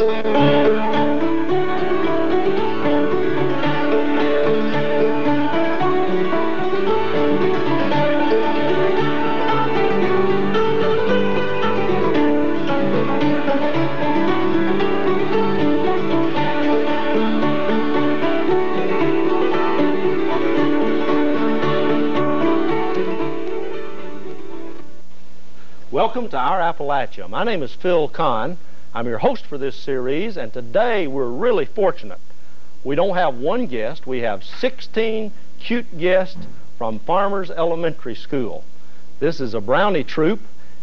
Welcome to our Appalachia. My name is Phil Conn. I'm your host for this series, and today we're really fortunate. We don't have one guest, we have 16 cute guests from Farmers Elementary School. This is a Brownie troupe,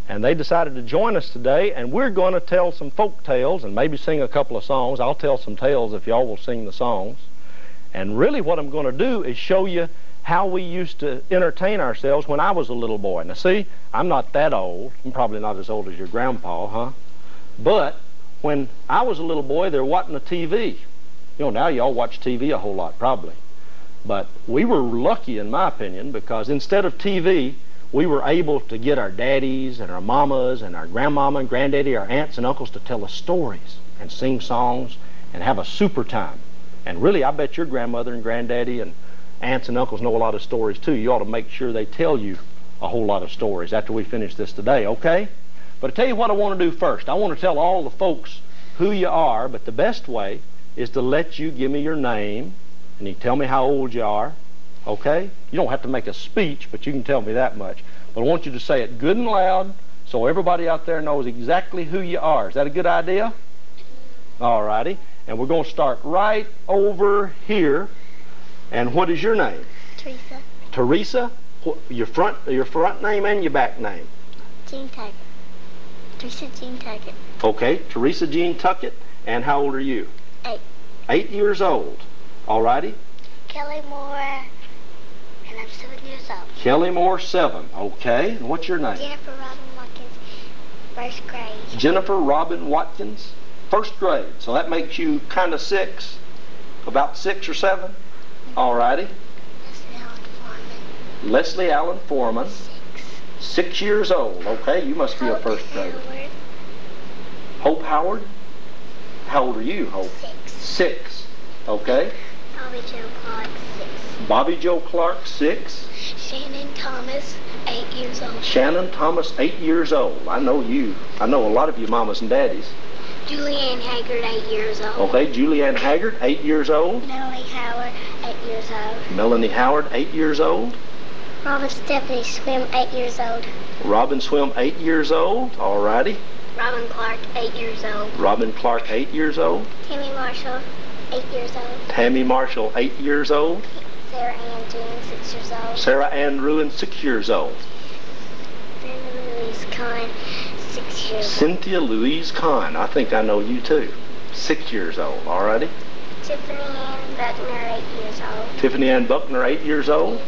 and they decided to join us today, and we're going to tell some folk tales and maybe sing a couple of songs. I'll tell some tales if y'all will sing the songs. And really what I'm going to do is show you how we used to entertain ourselves when I was a little boy. Now see, I'm not that old. I'm probably not as old as your grandpa, huh? But when I was a little boy, there wasn't a TV. You know, now y'all watch TV a whole lot, probably. But we were lucky, in my opinion, because instead of TV, we were able to get our daddies and our mamas and our grandmama and granddaddy, our aunts and uncles to tell us stories and sing songs and have a super time. And really, I bet your grandmother and granddaddy and aunts and uncles know a lot of stories too. You ought to make sure they tell you a whole lot of stories after we finish this today, okay? But I tell you what I want to do first. I want to tell all the folks who you are, but the best way is to let you give me your name, and you tell me how old you are, okay? You don't have to make a speech, but you can tell me that much. But I want you to say it good and loud so everybody out there knows exactly who you are. Is that a good idea? All righty. And we're going to start right over here. And what is your name? Teresa. Teresa? Your front name and your back name? Jean Tuckett. Teresa Jean Tuckett. Okay, Teresa Jean Tuckett. And how old are you? 8. 8 years old. All righty. Kelly Moore, and I'm 7 years old. Kelly Moore, 7. Okay, and what's your name? Jennifer Robin Watkins, 1st grade. Jennifer Robin Watkins, 1st grade. So that makes you kind of 6, about 6 or 7. All righty. Leslie Allen Foreman. Leslie Allen Foreman. 6. 6 years old. Okay, you must be a 1st grader. Howard. Hope Howard? How old are you, Hope? 6. 6. Okay. Bobby Joe Clark, 6. Bobby Joe Clark, 6. Shannon Thomas, 8 years old. Shannon Thomas, 8 years old. I know you. I know a lot of you mamas and daddies. Julianne Haggard, 8 years old. Okay, Julianne Haggard, 8 years old. Melanie Howard, 8 years old. Melanie Howard, 8 years old. Robin Stephanie Swim, 8 years old. Robin Swim, 8 years old. All righty. Robin Clark, 8 years old. Robin Clark, 8 years old. Tammy Marshall, 8 years old. Tammy Marshall, 8 years old. Sarah Ann June, 6 years old. Sarah Ann Ruin, 6 years old. Cynthia Louise Conn, 6 years old. Cynthia Louise Conn, I think I know you too. 6 years old. All righty. Tiffany Ann Buckner, 8 years old. Tiffany Ann Buckner, 8 years old.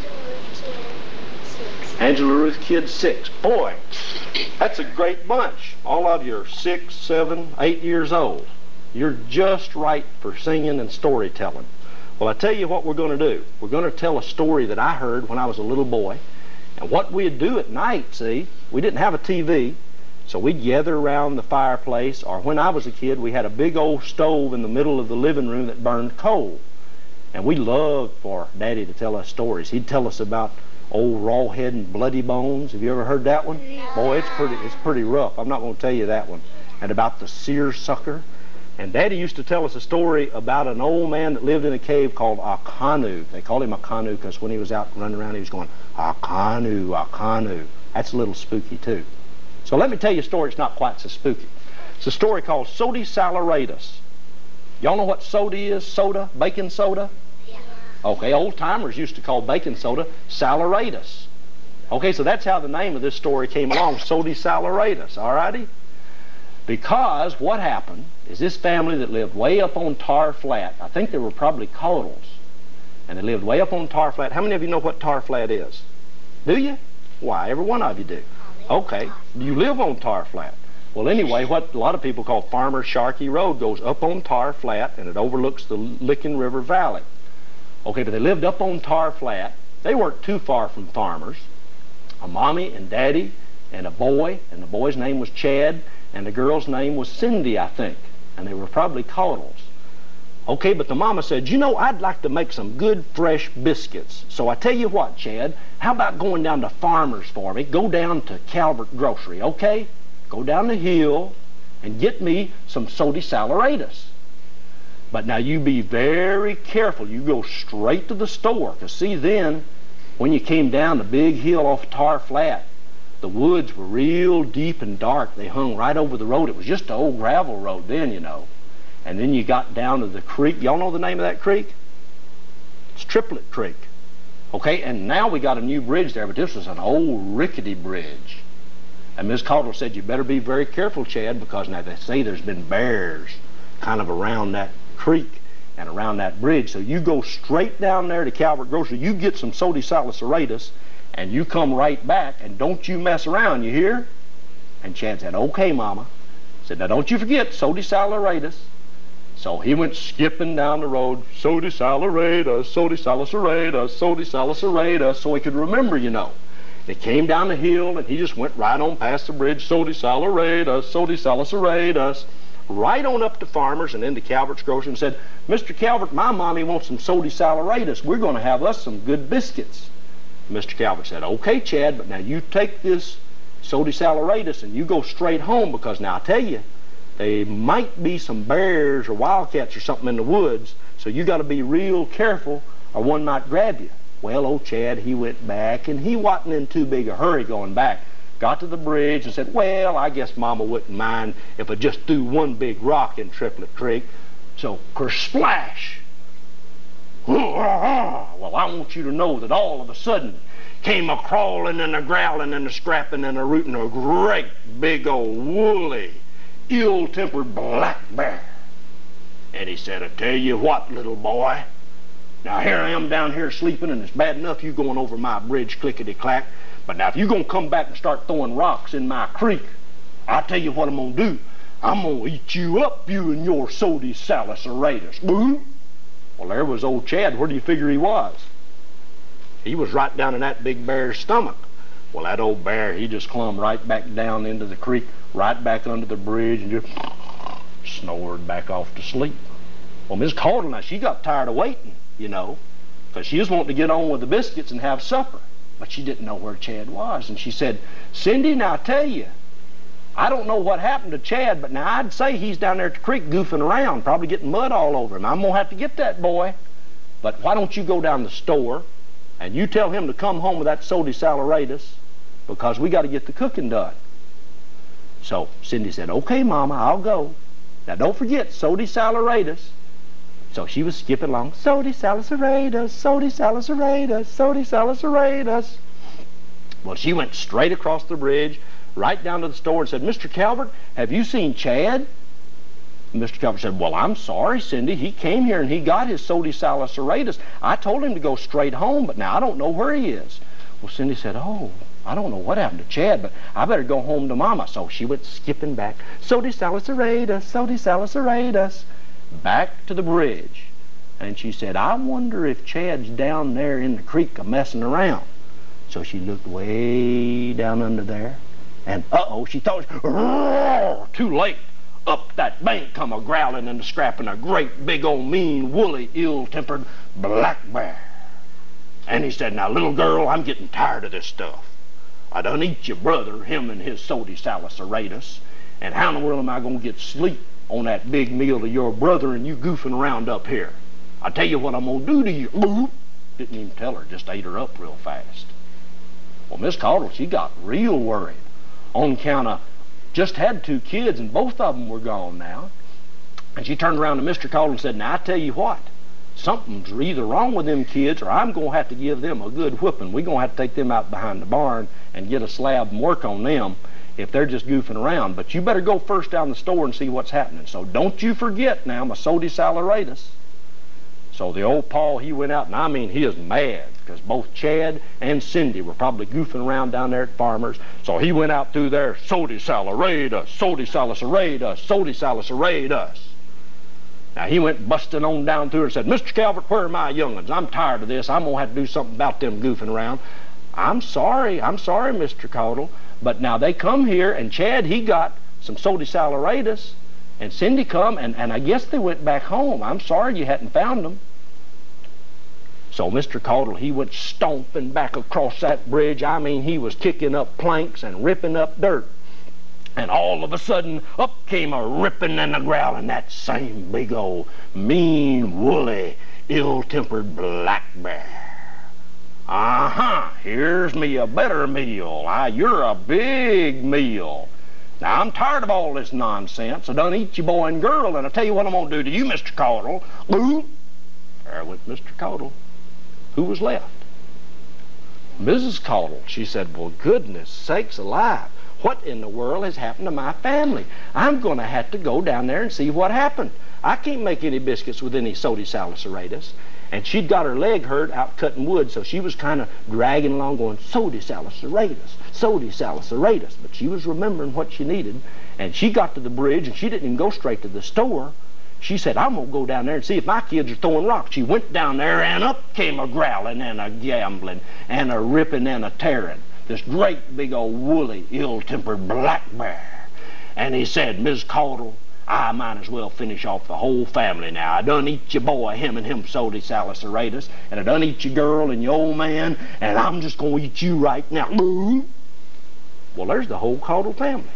Angela Ruth Kidd, 6. Boy, that's a great bunch. All of you are 6, 7, 8 years old. You're just right for singing and storytelling. Well, I tell you what we're going to do. We're going to tell a story that I heard when I was a little boy. And what we'd do at night, see, we didn't have a TV, so we'd gather around the fireplace, or when I was a kid, we had a big old stove in the middle of the living room that burned coal. And we loved for Daddy to tell us stories. He'd tell us about old Rawhead and Bloody Bones. Have you ever heard that one? Boy, it's pretty rough. I'm not going to tell you that one. And about the seersucker. And Daddy used to tell us a story about an old man that lived in a cave called Akanu. They called him Akanu because when he was out running around, he was going, Akanu, Akanu. That's a little spooky, too. So let me tell you a story that's not quite so spooky. It's a story called Sodasalaritus. Y'all know what soda is? Soda? Baking soda? Yeah. Okay, old-timers used to call baking soda saleratus. Okay, so that's how the name of this story came along, Sodasalaritus, all righty? Because what happened is this family that lived way up on Tar Flat, I think they were probably caudals, and they lived way up on Tar Flat. How many of you know what Tar Flat is? Do you? Why, every one of you do. Okay, you live on Tar Flat. Well, anyway, what a lot of people call Farmer Sharkey Road goes up on Tar Flat, and it overlooks the Licking River Valley. Okay, but they lived up on Tar Flat. They weren't too far from farmers. A mommy and daddy and a boy, and the boy's name was Chad, and the girl's name was Cindy, I think. and they were probably caudals. Okay, but the mama said, you know, I'd like to make some good fresh biscuits. So I tell you what, Chad, how about going down to Farmer's for me? Go down to Calvert Grocery, okay? Go down the hill and get me some Sodasalaritus. But now you be very careful. You go straight to the store, because see then, when you came down the big hill off Tar Flat, the woods were real deep and dark. They hung right over the road. It was just an old gravel road then, you know. And then you got down to the creek. Y'all know the name of that creek? It's Triplet Creek. Okay, and now we got a new bridge there, but this was an old rickety bridge. And Miss Caudle said, you better be very careful, Chad, because now they say there's been bears kind of around that creek and around that bridge. So you go straight down there to Calvert Grocery, you get some Sodasalaritus, and you come right back, and don't you mess around, you hear? And Chad said, okay, Mama. Said, now don't you forget Sodasalaritus. So he went skipping down the road, Sodasalaritus, Sodasalaritus, Sodasalaritus, so he could remember, you know. They came down the hill, and he just went right on past the bridge, Sodasalaritus, Sodasalaritus, right on up to Farmer's and into Calvert's Grocery, and said, Mr. Calvert, my mommy wants some Sodasalaritus. We're going to have us some good biscuits. Mr. Calvert said, okay, Chad, but now you take this Sodasalaritus and you go straight home, because now I tell you, there might be some bears or wildcats or something in the woods, so you got to be real careful or one might grab you. Well, old Chad, he went back, and he wasn't in too big a hurry going back. Got to the bridge and said, well, I guess Mama wouldn't mind if I just threw one big rock in Triplet Creek. So, kersplash! Well, I want you to know that all of a sudden came a crawling and a growling and a scrapping and a rooting a great big old woolly, ill-tempered black bear. And he said, I tell you what, little boy, now here I am down here sleeping, and it's bad enough you going over my bridge clickety-clack, but now if you're going to come back and start throwing rocks in my creek, I'll tell you what I'm going to do. I'm going to eat you up, you and your Sodasalaritus. Boom! Well, there was old Chad. Where do you figure he was? He was right down in that big bear's stomach. Well, that old bear, he just clumb right back down into the creek, right back under the bridge, and just snored back off to sleep. Well, Miss Caudle, now, she got tired of waiting, you know, because she was wanting to get on with the biscuits and have supper. But she didn't know where Chad was. And she said, Cindy, now I tell you, I don't know what happened to Chad, but now I'd say he's down there at the creek goofing around, probably getting mud all over him. I'm going to have to get that boy. But why don't you go down to the store and you tell him to come home with that Sodasalaritus, because we got to get the cooking done. So Cindy said, okay, Mama, I'll go. Now don't forget Sodasalaritus. So she was skipping along, Sodasalaritus, Sodasalaritus, Sodasalaritus. Well, she went straight across the bridge, right down to the store, and said, Mr. Calvert, have you seen Chad? Mr. Calvert said, well, I'm sorry, Cindy. He came here and he got his Sodasalaritus. I told him to go straight home, but now I don't know where he is. Well, Cindy said, oh, I don't know what happened to Chad, but I better go home to Mama. So she went skipping back, Sodasalaritus, Sodasalaritus, back to the bridge. And she said, I wonder if Chad's down there in the creek a-messing around. So she looked way down under there, and uh-oh, she thought, too late. Up that bank come a-growling and a-scrapping a great big old mean, woolly, ill-tempered black bear. And he said, now, little girl, I'm getting tired of this stuff. I done eat your brother, him and his Sodasalaritus, and how in the world am I going to get sleep on that big meal of your brother and you goofing around up here? I tell you what I'm going to do to you. Boop. Didn't even tell her, just ate her up real fast. Well, Miss Caudle, she got real worried on account of just had 2 kids and both of them were gone now. And she turned around to Mr. Caudle and said, now I tell you what, something's either wrong with them kids or I'm going to have to give them a good whipping. We're going to have to take them out behind the barn and get a slab and work on them if they're just goofing around. But you better go first down the store and see what's happening. So don't you forget now my Sodasalaritus. So the old Paul, he went out, and I mean he is mad, because both Chad and Cindy were probably goofing around down there at Farmer's. So he went out through there, Sodasalaritus, Sodasalaritus, Sodasalaritus. Now he went busting on down through and said, Mr. Calvert, where are my young'uns? I'm tired of this. I'm going to have to do something about them goofing around. I'm sorry, Mr. Caudle, but now they come here, and Chad, he got some Sodasalaritus, And Cindy come, and I guess they went back home. I'm sorry you hadn't found them. So Mr. Caudle, he went stomping back across that bridge. I mean, he was kicking up planks and ripping up dirt. And all of a sudden, up came a ripping and a growling, that same big old mean, woolly, ill-tempered black bear. Here's me a better meal. You're a big meal. Now, I'm tired of all this nonsense. I done eat you boy and girl, and I tell you what I'm going to do to you, Mr. Caudle. Ooh, there went Mr. Caudle. Who was left? Mrs. Caudle. She said, well, goodness sakes alive. What in the world has happened to my family? I'm going to have to go down there and see what happened. I can't make any biscuits with any Sodasalaritus. And she'd got her leg hurt out cutting wood, so she was kind of dragging along going, Sodasalaritus, Sodasalaritus. But she was remembering what she needed. And she got to the bridge, and she didn't even go straight to the store. She said, I'm going to go down there and see if my kids are throwing rocks. She went down there, and up came a growling and a gambling and a ripping and a tearing. This great big old woolly, ill-tempered black bear. And he said, Ms. Caudle, I might as well finish off the whole family now. I done eat your boy, him Sodasalaritus, and I done eat your girl and your old man, and I'm just going to eat you right now. Well, there's the whole Caudle family.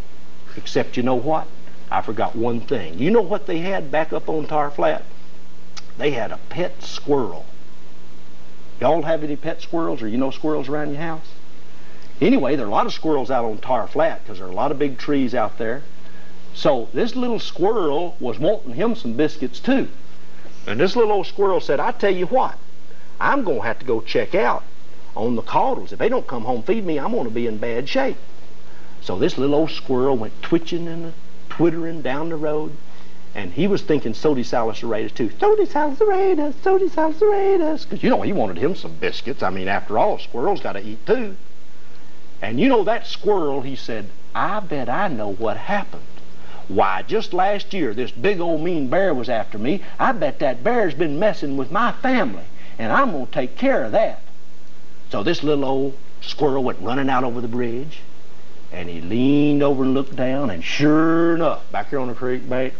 Except you know what? I forgot one thing. You know what they had back up on Tar Flat? They had a pet squirrel. Y'all have any pet squirrels, or you know squirrels around your house? Anyway, there are a lot of squirrels out on Tar Flat because there are a lot of big trees out there. So this little squirrel was wanting him some biscuits too. And this little old squirrel said, I tell you what, I'm going to have to go check out on the Caudles. If they don't come home feed me, I'm going to be in bad shape. So this little old squirrel went twitching and twittering down the road, and he was thinking Sodasalaritus too. Sodasalaritus, Sodasalaritus. Because, you know, he wanted him some biscuits. I mean, after all, squirrels got to eat too. And you know, that squirrel, he said, I bet I know what happened. Why, just last year, this big old mean bear was after me. I bet that bear's been messing with my family, and I'm going to take care of that. So this little old squirrel went running out over the bridge, and he leaned over and looked down, and sure enough, back here on the creek bank,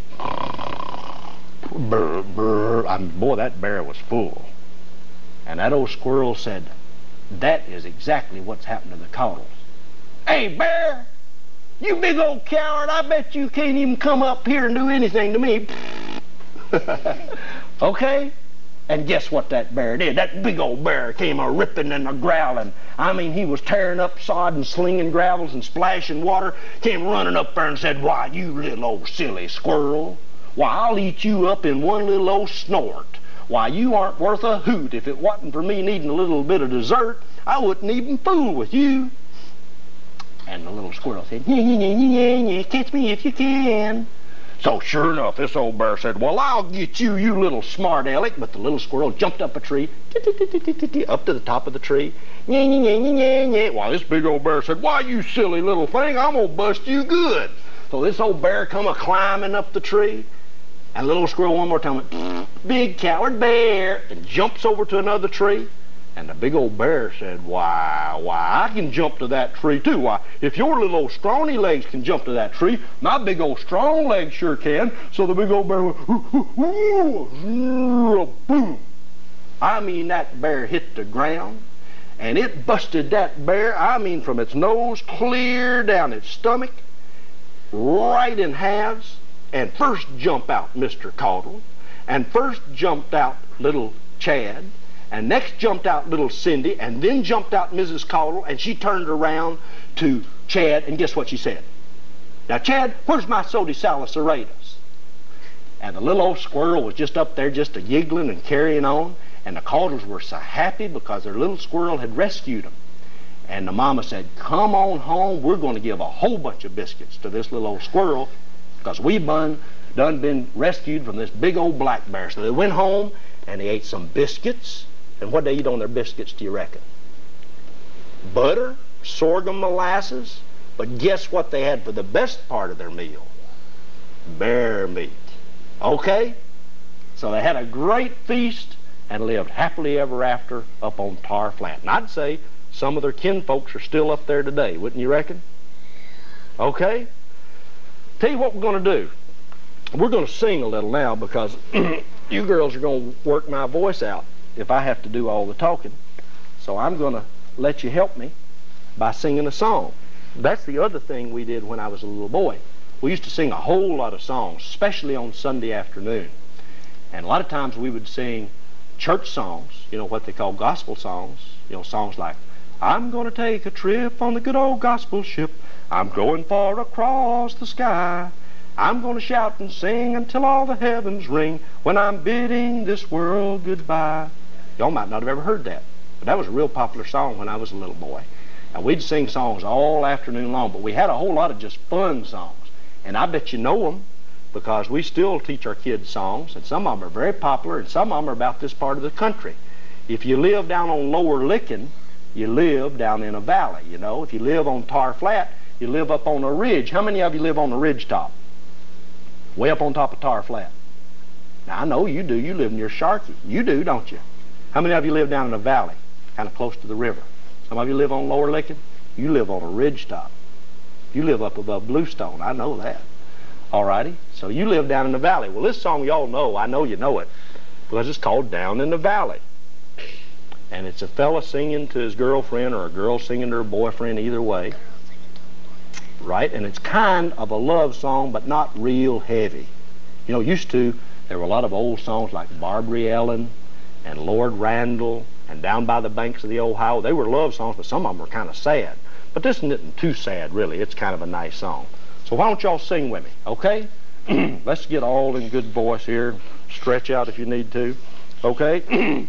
brr, brr, boy, that bear was full. And that old squirrel said, that is exactly what's happened to the Caudles. Hey, bear, you big old coward, I bet you can't even come up here and do anything to me. Okay? And guess what that bear did? That big old bear came a-ripping and a-growling. I mean, he was tearing up sod and slinging gravels and splashing water. Came running up there and said, why, you little old silly squirrel. Why, I'll eat you up in one little old snort. Why, you aren't worth a hoot. If it wasn't for me needing a little bit of dessert, I wouldn't even fool with you. And the little squirrel said, yeah, catch me if you can. So sure enough, this old bear said, well, I'll get you, you little smart aleck. But the little squirrel jumped up a tree, up to the top of the tree. While this big old bear said, why, you silly little thing, I'm going to bust you good. So this old bear come a-climbing up the tree. And the little squirrel one more time went, big coward bear, and jumps over to another tree. And the big old bear said, why, I can jump to that tree too. Why, if your little old scrawny legs can jump to that tree, my big old strong legs sure can. So the big old bear went, boom. I mean, that bear hit the ground, and it busted that bear, I mean, from its nose clear down its stomach, right in halves. And first jumped out Mr. Caudle, and first jumped out little Chad, and next jumped out little Cindy, and then jumped out Mrs. Caudle, and she turned around to Chad, and guess what she said? Now, Chad, where's my Sodasalaritus? And the little old squirrel was just up there just a-giggling and carrying on, and the Caudles were so happy because their little squirrel had rescued them. And the mama said, come on home, we're going to give a whole bunch of biscuits to this little old squirrel, because we've done been rescued from this big old black bear. So they went home, and they ate some biscuits. And what they eat on their biscuits, do you reckon? Butter, sorghum molasses. But guess what they had for the best part of their meal? Bear meat. Okay? So they had a great feast and lived happily ever after up on Tar Flat. And I'd say some of their kinfolks are still up there today, wouldn't you reckon? Okay? Tell you what we're going to do. we're going to sing a little now because you girls are going to work my voice out if I have to do all the talking. So I'm going to let you help me by singing a song. That's the other thing we did when I was a little boy. We used to sing a whole lot of songs, especially on Sunday afternoon. And a lot of times we would sing church songs, you know, what they call gospel songs. You know, songs like, I'm going to take a trip on the good old gospel ship. I'm going far across the sky. I'm going to shout and sing until all the heavens ring when I'm bidding this world goodbye. Y'all might not have ever heard that, but that was a real popular song when I was a little boy. And we'd sing songs all afternoon long, but we had a whole lot of just fun songs. And I bet you know them because we still teach our kids songs, and some of them are very popular, and some of them are about this part of the country. If you live down on Lower Licking, you live down in a valley, you know. If you live on Tar Flat, you live up on a ridge. How many of you live on a ridge top? Way up on top of Tar Flat. Now, I know you do. You live near Sharkey. You do, don't you? How many of you live down in a valley, kind of close to the river? Some of you live on Lower Licking. You live on a ridge top. You live up above Bluestone. I know that. All righty. So you live down in the valley. Well, this song y'all know. I know you know it because it's called Down in the Valley. And it's a fella singing to his girlfriend or a girl singing to her boyfriend, either way. Right? And it's kind of a love song, but not real heavy. You know, there were a lot of old songs like Barbary Ellen and Lord Randall and Down by the Banks of the Ohio. They were love songs, but some of them were kind of sad. But this isn't too sad, really. It's kind of a nice song. So why don't y'all sing with me, okay? Let's get all in good voice here. Stretch out if you need to, okay?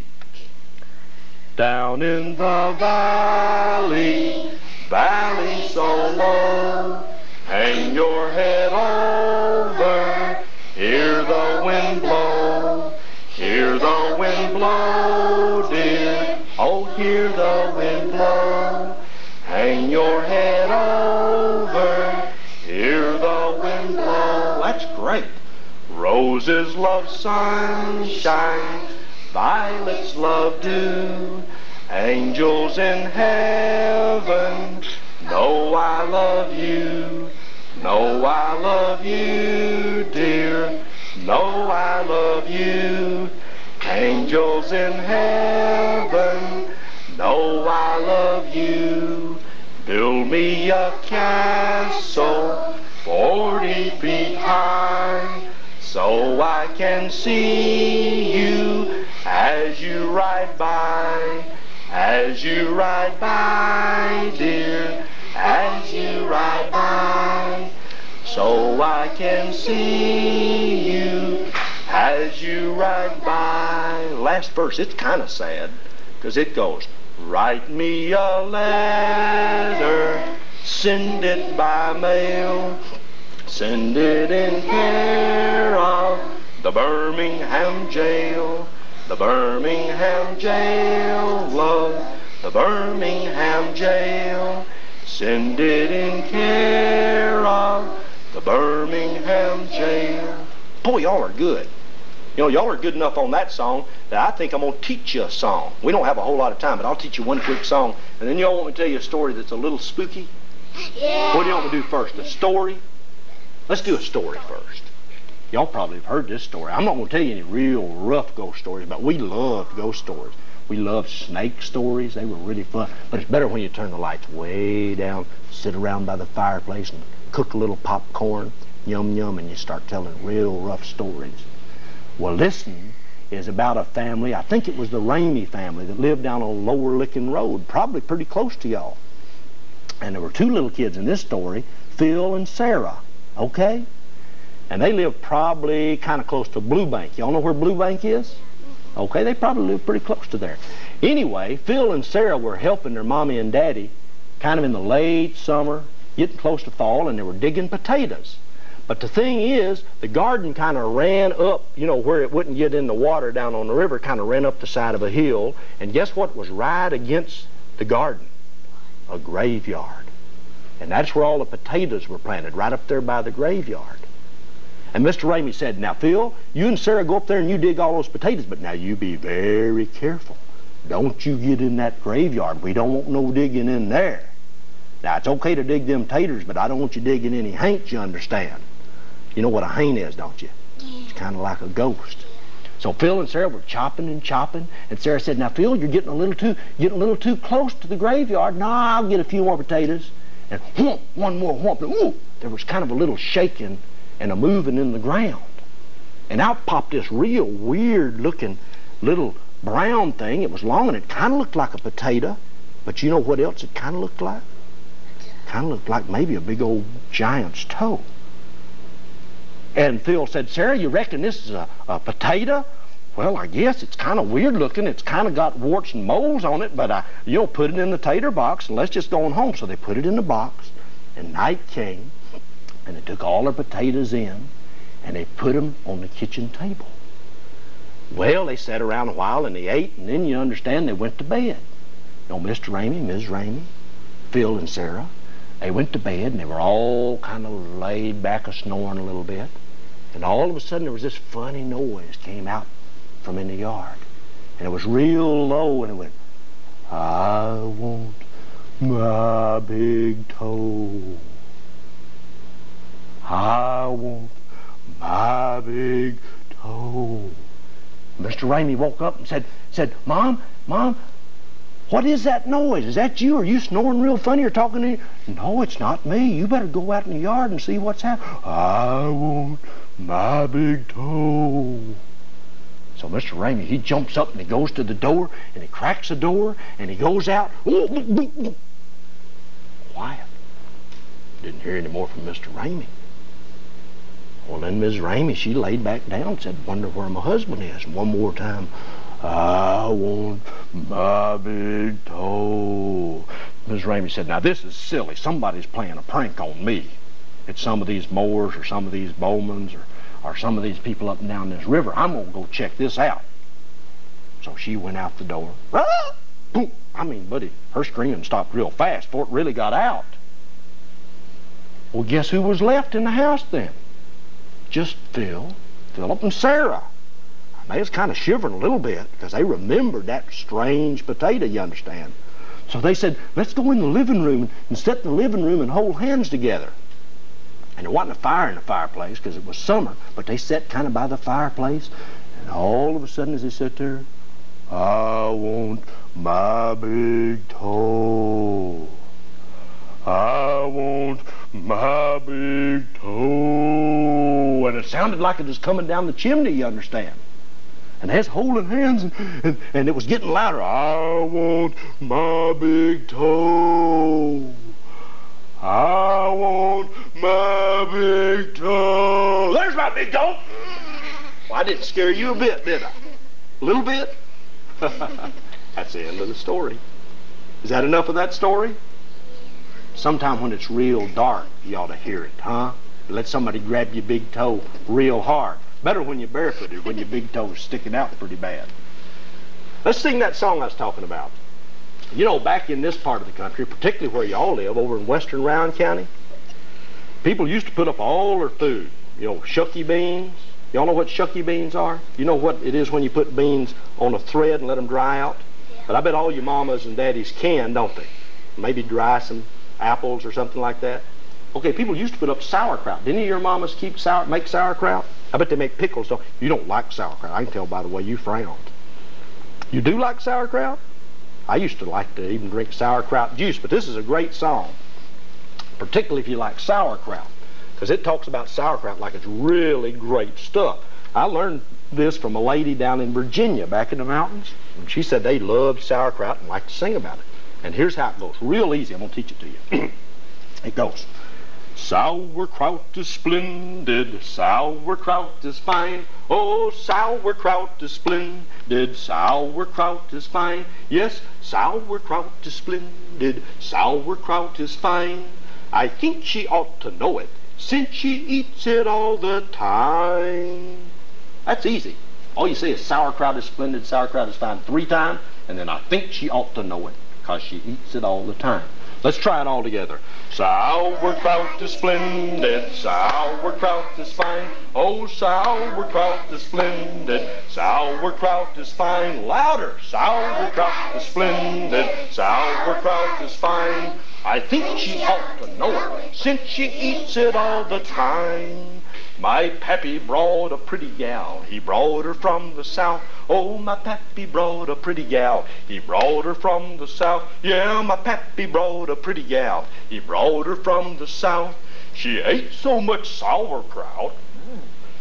Down in the valley, valley so low, hang your head over, hear the wind blow, hear the wind blow, dear, oh, hear the wind blow, hang your head over, hear the wind blow. That's great. Roses love sunshine, violets love dew, angels in heaven know I love you, know I love you, dear, know I love you, angels in heaven know I love you. Build me a castle 40 feet high so I can see you as you ride by, as you ride by, dear, as you ride by, so I can see you as you ride by. Last verse, it's kind of sad because it goes, write me a letter, send it by mail, send it in care of the Birmingham jail, the Birmingham jail, love, the Birmingham jail, send it in care of the Birmingham jail. Boy, y'all are good. You know, y'all are good enough on that song that I think I'm going to teach you a song. We don't have a whole lot of time, but I'll teach you one quick song, and then y'all want me to tell you a story that's a little spooky? Yeah. What do you want me to do first, a story? Let's do a story first. Y'all probably have heard this story. I'm not going to tell you any real rough ghost stories, but we loved ghost stories. We loved snake stories. They were really fun. But it's better when you turn the lights way down, sit around by the fireplace and cook a little popcorn, yum yum, and you start telling real rough stories. Well, this one is about a family, I think it was the Ramey family that lived down on Lower Licking Road, probably pretty close to y'all. And there were two little kids in this story, Phil and Sarah, okay? And they lived probably kind of close to Blue Bank. Y'all know where Blue Bank is? Okay, they probably lived pretty close to there. Anyway, Phil and Sarah were helping their mommy and daddy kind of in the late summer, getting close to fall, and they were digging potatoes. But the thing is, the garden kind of ran up, you know, where it wouldn't get in the water down on the river, kind of ran up the side of a hill. And guess what was right against the garden? A graveyard. And that's where all the potatoes were planted, right up there by the graveyard. And Mr. Ramey said, now, Phil, you and Sarah go up there and you dig all those potatoes, but now you be very careful. Don't you get in that graveyard. We don't want no digging in there. Now, it's okay to dig them taters, but I don't want you digging any haints, you understand. You know what a hain is, don't you? Yeah. It's kind of like a ghost. So Phil and Sarah were chopping and chopping, and Sarah said, "Now Phil, you're getting a little too close to the graveyard. No, I'll get a few more potatoes." And whoomp, one more whoomp. Ooh, there was kind of a little shaking and a moving in the ground. And out popped this real weird-looking little brown thing. It was long, and it kind of looked like a potato. But you know what else it kind of looked like? Kind of looked like maybe a big old giant's toe. And Phil said, "Sarah, you reckon this is a potato?" "Well, I guess it's kind of weird looking. It's kind of got warts and moles on it, but you'll put it in the tater box, and let's just go on home." So they put it in the box, and night came, and they took all their potatoes in, and they put them on the kitchen table. Well, they sat around a while, and they ate, and then you understand they went to bed. You know, Mr. Ramey, Ms. Ramey, Phil and Sarah, they went to bed, and they were all kind of laid back, snoring a little bit. And all of a sudden, there was this funny noise came out from in the yard. And it was real low, and it went, "I want my big toe. I want my big toe." Mr. Ramey woke up and said, Mom, what is that noise? Is that you? Are you snoring real funny or talking to you?" "No, it's not me. You better go out in the yard and see what's happening." "I want my big toe." So Mr. Ramey, he jumps up and he goes to the door and he cracks the door and he goes out. Quiet. Didn't hear any more from Mr. Ramey. Well, then Ms. Ramey, she laid back down and said, "Wonder where my husband is." And one more time, "I want my big toe." Ms. Ramey said, "Now this is silly. Somebody's playing a prank on me. It's some of these mowers or some of these Bowmans or some of these people up and down this river. I'm going to go check this out." So she went out the door. Ah! Boom! I mean, buddy, her screaming stopped real fast before it really got out. Well, guess who was left in the house then? Just Philip and Sarah. And they was kind of shivering a little bit because they remembered that strange potato, you understand. So they said, "Let's go in the living room and sit in the living room and hold hands together." And there wasn't a fire in the fireplace because it was summer, but they sat kind of by the fireplace, and all of a sudden as they sat there, "I want my big toe. I want my big toe." And it sounded like it was coming down the chimney, you understand. And they was holding hands, and it was getting louder. "I want my big toe. I want my big toe." "There's my big toe." Well, I didn't scare you a bit, did I? A little bit? That's the end of the story. Is that enough of that story? Sometime when it's real dark, you ought to hear it, huh? Let somebody grab your big toe real hard. Better when you're barefooted, when your big toe's sticking out pretty bad. Let's sing that song I was talking about. You know, back in this part of the country, particularly where y'all live, over in western Rowan County, people used to put up all their food. You know, shucky beans. Y'all know what shucky beans are? You know what it is when you put beans on a thread and let them dry out? Yeah. But I bet all your mamas and daddies can, don't they? Maybe dry some apples or something like that. Okay, people used to put up sauerkraut. Didn't any of your mamas make sauerkraut? I bet they make pickles. You don't like sauerkraut. I can tell by the way you frowned. You do like sauerkraut? I used to like to even drink sauerkraut juice, but this is a great song, particularly if you like sauerkraut, because it talks about sauerkraut like it's really great stuff. I learned this from a lady down in Virginia back in the mountains, and she said they loved sauerkraut and liked to sing about it. And here's how it goes. Real easy. I'm going to teach it to you. It goes, "Sauerkraut is splendid, sauerkraut is fine. Oh, sauerkraut is splendid, sauerkraut is fine. Yes, sauerkraut is splendid, sauerkraut is fine. I think she ought to know it, since she eats it all the time." That's easy. All you say is sauerkraut is splendid, sauerkraut is fine 3 times, and then I think she ought to know it, because she eats it all the time. Let's try it all together. Sauerkraut is splendid, sauerkraut is fine. Oh, sauerkraut is splendid, sauerkraut is fine. Louder! Sauerkraut is splendid, sauerkraut is fine. I think she ought to know it, since she eats it all the time. My pappy brought a pretty gal, he brought her from the south. Oh, my pappy brought a pretty gal, he brought her from the south. Yeah, my pappy brought a pretty gal, he brought her from the south. She ate so much sauerkraut,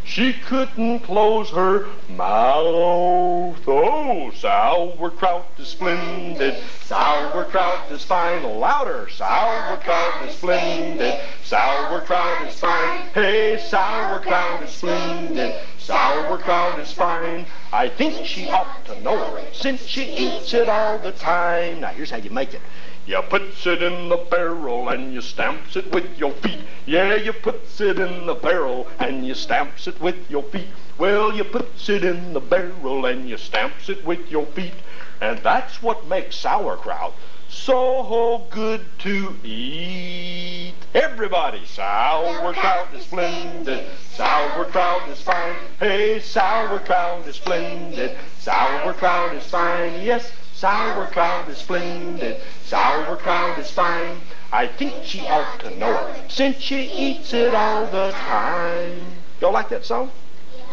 she couldn't close her mouth. Oh, sauerkraut is splendid, sauerkraut is fine. Louder, sauerkraut is splendid, sauerkraut is fine. Hey, sauerkraut is splendid, sauerkraut is fine. I think she ought to know it, since she eats it all the time. Now, here's how you make it. You puts it in the barrel and you stamps it with your feet. Yeah, you puts it in the barrel and you stamps it with your feet. Well, you puts it in the barrel and you stamps it with your feet. And that's what makes sauerkraut so good to eat. Everybody, sauerkraut is splendid, sauerkraut is fine. Hey, sauerkraut is splendid, sauerkraut is fine. Yes, sauerkraut is splendid, sauerkraut is fine. I think she ought to know it, since she eats it all the time. Y'all like that song?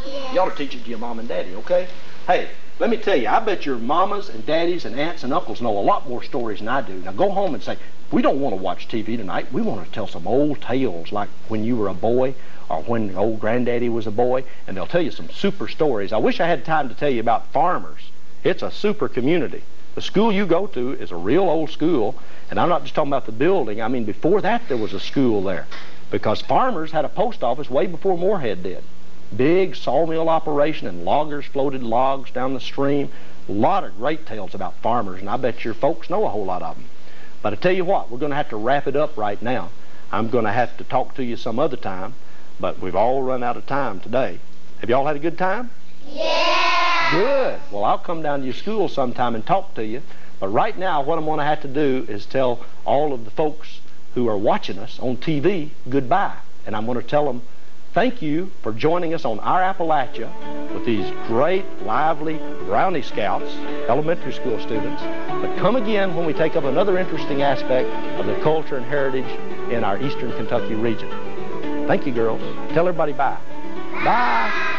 Yeah. You ought to teach it to your mom and daddy, okay? Hey, let me tell you, I bet your mamas and daddies and aunts and uncles know a lot more stories than I do. Now go home and say, we don't want to watch TV tonight. We want to tell some old tales like when you were a boy or when old granddaddy was a boy, and they'll tell you some super stories. I wish I had time to tell you about farmers. It's a super community. The school you go to is a real old school, and I'm not just talking about the building. I mean, before that there was a school there, because farmers had a post office way before Morehead did. Big sawmill operation, and loggers floated logs down the stream. A lot of great tales about farmers, and I bet your folks know a whole lot of them. But I tell you what, we're going to have to wrap it up right now. I'm going to have to talk to you some other time, but we've all run out of time today. Have you all had a good time? Yeah! Good. Well, I'll come down to your school sometime and talk to you. But right now, what I'm going to have to do is tell all of the folks who are watching us on TV goodbye. And I'm going to tell them thank you for joining us on Our Appalachia with these great, lively Brownie Scouts, elementary school students. But come again when we take up another interesting aspect of the culture and heritage in our eastern Kentucky region. Thank you, girls. Tell everybody bye. Bye.